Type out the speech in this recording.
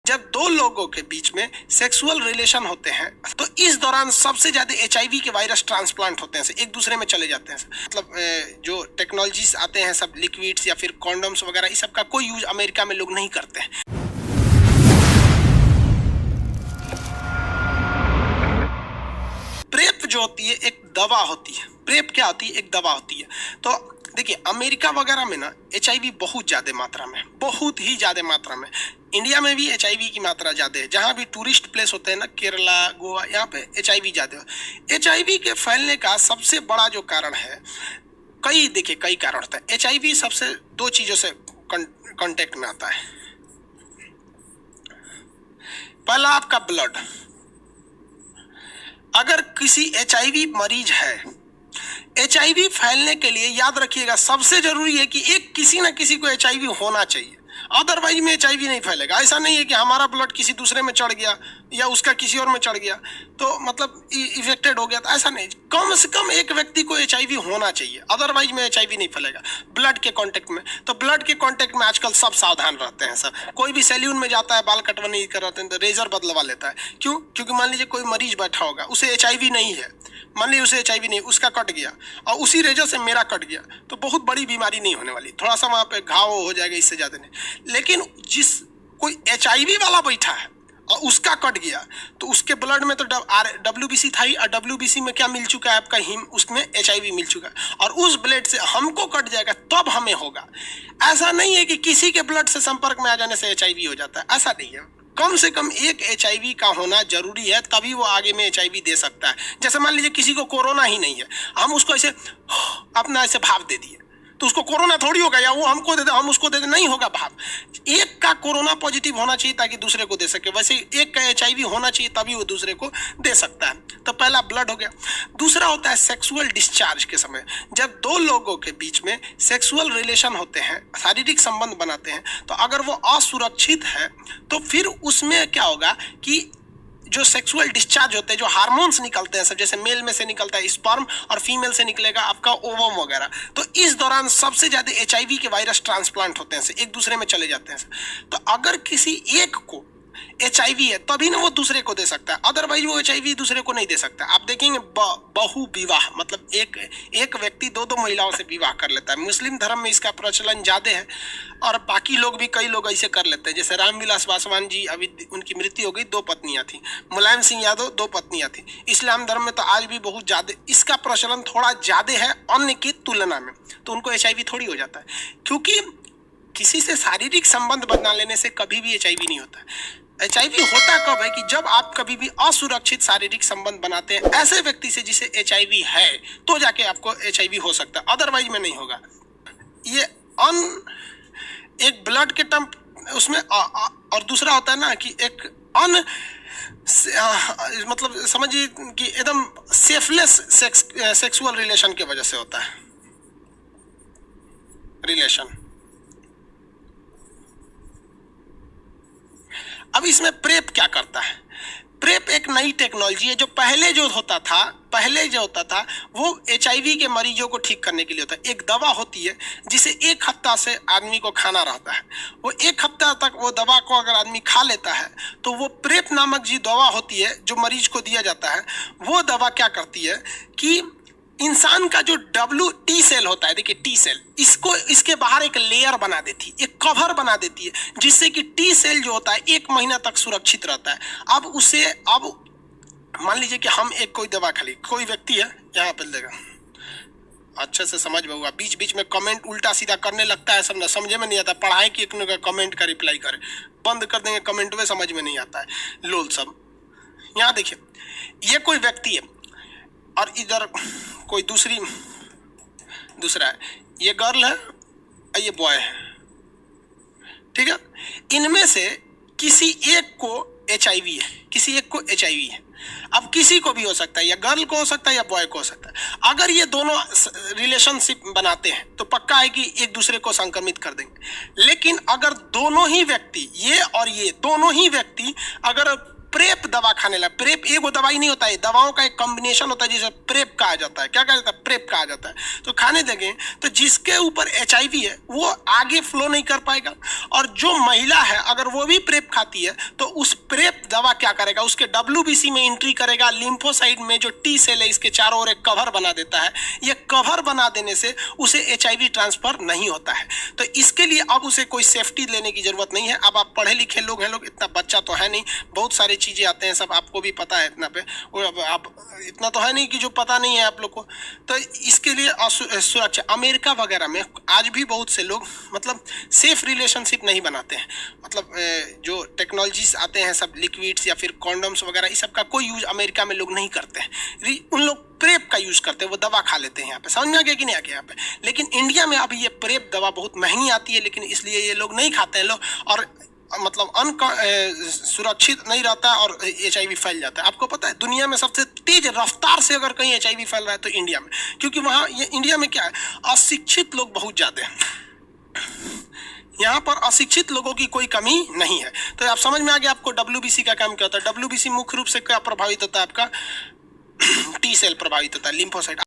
जब दो लोगों के बीच में सेक्सुअल रिलेशन होते हैं तो इस दौरान सबसे ज्यादा एचआईवी के वायरस ट्रांसप्लांट होते हैं, एक दूसरे में चले जाते हैं। मतलब जो टेक्नोलॉजीज आते हैं सब लिक्विड्स या फिर कॉन्डम्स वगैरह, इस सब का कोई यूज अमेरिका में लोग नहीं करते हैं। प्रेप जो होती है एक दवा होती है। प्रेप क्या होती है? एक दवा होती है। तो देखिए अमेरिका वगैरह में ना एचआईवी बहुत ज्यादा मात्रा में, बहुत ही ज्यादा मात्रा में। इंडिया में भी एचआईवी की मात्रा ज्यादा है। जहां भी टूरिस्ट प्लेस होते हैं ना, केरला, गोवा, यहाँ पे एचआईवी ज्यादा है। एचआईवी के फैलने का सबसे बड़ा जो कारण है, कई कारण होता है। एचआईवी सबसे दो चीजों से कांटेक्ट में आता है। पहला आपका ब्लड। अगर किसी एचआईवी मरीज है, एचआईवी फैलने के लिए याद रखिएगा सबसे जरूरी है कि एक किसी ना किसी को एचआईवी होना चाहिए, अदरवाइज में एचआईवी नहीं फैलेगा। ऐसा नहीं है कि हमारा ब्लड किसी दूसरे में चढ़ गया या उसका किसी और में चढ़ गया तो मतलब इफेक्टेड हो गया, तो ऐसा नहीं। कम से कम एक व्यक्ति को एचआईवी होना चाहिए, अदरवाइज में एचआईवी नहीं फैलेगा। ब्लड के कांटेक्ट में, तो ब्लड के कांटेक्ट में आजकल सब सावधान रहते हैं। सब कोई भी सैलून में जाता है, बाल कटवाने कराते हैं तो रेजर बदलवा लेता है। क्यों? क्योंकि मान लीजिए कोई मरीज बैठा होगा, उसे एचआईवी नहीं है, मान लीजिए उसे एचआईवी नहीं, उसका कट गया और उसी रेजर से मेरा कट गया, तो बहुत बड़ी बीमारी नहीं होने वाली, थोड़ा सा वहां पे घाव हो जाएगा, इससे ज्यादा नहीं। लेकिन जिस कोई एचआईवी वाला बैठा है और उसका कट गया, तो उसके ब्लड में तो डब्ल्यूबीसी था ही, और डब्ल्यूबीसी में क्या मिल चुका है आपका हीम, उसमें एचआईवी मिल चुका है, और उस ब्लड से हमको कट जाएगा तब हमें होगा। ऐसा नहीं है कि किसी के ब्लड से संपर्क में आ जाने से एचआईवी हो जाता है, ऐसा नहीं है। कम से कम एक एचआईवी का होना जरूरी है, तभी वो आगे में एचआईवी दे सकता है। जैसे मान लीजिए किसी को कोरोना ही नहीं है, हम उसको ऐसे अपना ऐसे भाव दे दिए तो उसको कोरोना थोड़ी होगा, या वो हमको दे दे हम उसको दे दे, नहीं होगा भाव। एक का कोरोना पॉजिटिव होना चाहिए ताकि दूसरे को दे सके, वैसे एक का एचआईवी होना चाहिए तभी वो दूसरे को दे सकता है। तो पहला ब्लड हो गया। दूसरा होता है सेक्सुअल डिस्चार्ज के समय। जब दो लोगों के बीच में सेक्सुअल रिलेशन होते हैं, शारीरिक संबंध बनाते हैं, तो अगर वो असुरक्षित है तो फिर उसमें क्या होगा कि जो सेक्सुअल डिस्चार्ज होते हैं, जो हार्मोन्स निकलते हैं सब, जैसे मेल में से निकलता है स्पर्म और फीमेल से निकलेगा आपका ओवम वगैरह, तो इस दौरान सबसे ज्यादा एचआईवी के वायरस ट्रांसप्लांट होते हैं, एक दूसरे में चले जाते हैं। तो अगर किसी एक को एचआईवी है तभी ना वो दूसरे को दे सकता है, अदरवाइज वो एचआईवी दूसरे को नहीं दे सकता। आप देखेंगे बहु विवाह, मतलब एक व्यक्ति दो महिलाओं से विवाह कर लेता है। मुस्लिम धर्म में इसका प्रचलन ज्यादा है और बाकी लोग भी, कई लोग ऐसे कर लेते हैं। जैसे रामविलास पासवान जी, अभी उनकी मृत्यु हो गई, 2 पत्नियां थी। मुलायम सिंह यादव 2 पत्नियां थी। इस्लाम धर्म में तो आज भी बहुत ज्यादा इसका प्रचलन थोड़ा ज्यादा है अन्य की तुलना में, तो उनको एचआईवी थोड़ी हो जाता है। क्योंकि किसी से शारीरिक संबंध बना लेने से कभी भी एचआईवी नहीं होता है। एचआईवी होता कब है कि जब आप कभी भी असुरक्षित शारीरिक संबंध बनाते हैं ऐसे व्यक्ति से जिसे एचआईवी है, तो जाके आपको एचआईवी हो सकता है, अदरवाइज में नहीं होगा। ये एक ब्लड के टर्म उसमें और दूसरा होता है ना कि एक मतलब समझिए कि एकदम सेफलेस सेक्सुअल रिलेशन की वजह से होता है रिलेशन। अब इसमें प्रेप क्या करता है? प्रेप एक नई टेक्नोलॉजी है। जो पहले जो होता था वो एचआईवी के मरीजों को ठीक करने के लिए होता है। एक दवा होती है जिसे 1 हफ्ता से आदमी को खाना रहता है। वो 1 हफ्ता तक वो दवा को अगर आदमी खा लेता है तो वो प्रेप नामक जो दवा होती है जो मरीज को दिया जाता है, वो दवा क्या करती है कि इंसान का जो टी सेल होता है, देखिए टी सेल, इसको इसके बाहर एक लेयर बना देती है, एक कवर बना देती है, जिससे कि टी सेल जो होता है 1 महीना तक सुरक्षित रहता है। अब मान लीजिए कि हम एक कोई दवा खाली, कोई व्यक्ति है यहाँ पे देगा, अच्छे से समझ में हुआ। बीच बीच में कमेंट उल्टा सीधा करने लगता है, सब ना समझे में नहीं आता। पढ़ाई की एक कमेंट का रिप्लाई करे, बंद कर देंगे कमेंट में, समझ में नहीं आता है लोल सब। यहाँ देखिए, ये कोई व्यक्ति है और इधर कोई दूसरा है, ये गर्ल है और ये बॉय है, ठीक है। इनमें से किसी एक को एचआईवी है, किसी एक को एचआईवी है। अब किसी को भी हो सकता है, या गर्ल को हो सकता है या बॉय को हो सकता है। अगर ये दोनों रिलेशनशिप बनाते हैं तो पक्का है कि एक दूसरे को संक्रमित कर देंगे। लेकिन अगर दोनों ही व्यक्ति, ये और ये दोनों ही व्यक्ति अगर प्रेप दवा खाने लगा। प्रेप एगो दवाई नहीं होता है, दवाओं का एक कॉम्बिनेशन होता है जिसे प्रेप कहा जाता है। क्या कहा जाता है? प्रेप कहा जाता है। तो खाने देंगे तो जिसके ऊपर HIV है वो आगे फ्लो नहीं कर पाएगा, और जो महिला है अगर वो भी प्रेप खाती है तो उस प्रेप दवा क्या करेगा, उसके WBC में एंट्री करेगा। लिम्फोसाइट में जो T सेल है इसके चारों ओर एक कवर बना देता है। ये कवर बना देने से उसे HIV ट्रांसफर नहीं होता है। तो इसके लिए अब उसे कोई सेफ्टी लेने की जरूरत नहीं है। अब आप पढ़े लिखे लोग हैं, लोग इतना बच्चा तो है नहीं, बहुत सारी चीजें आते हैं, सब आपको भी पता है इतना पे, और आप इतना तो है नहीं कि जो पता नहीं है आप लोग को। तो इसके लिए सुरक्षा, अमेरिका वगैरह में आज भी बहुत से लोग मतलब सेफ रिलेशनशिप नहीं बनाते हैं। मतलब जो टेक्नोलॉजीज आते हैं सब लिक्विड्स या फिर कॉन्डम्स वगैरह, इस सब का कोई यूज अमेरिका में लोग नहीं करते हैं। उन लोग प्रेप का यूज करते हैं, वो दवा खा लेते हैं। यहाँ पे समझ में आ गया कि नहीं आ गया यहाँ पे? लेकिन इंडिया में अभी ये प्रेप दवा बहुत महंगी आती है, लेकिन इसलिए ये लोग नहीं खाते हैं लोग, और मतलब सुरक्षित नहीं रहता और HIV फैल जाता है। आपको पता है दुनिया में सबसे तेज रफ्तार से अगर कहीं HIV फैल रहा है तो इंडिया में, क्योंकि वहाँ ये इंडिया में क्या है, अशिक्षित लोग बहुत ज्यादा हैं। यहाँ पर अशिक्षित लोगों की कोई कमी नहीं है। तो आप समझ में आ गया आपको WBC का काम क्या होता है। WBC मुख्य रूप से क्या प्रभावित होता है आपका? T सेल प्रभावित होता है, लिम्फोसाइट।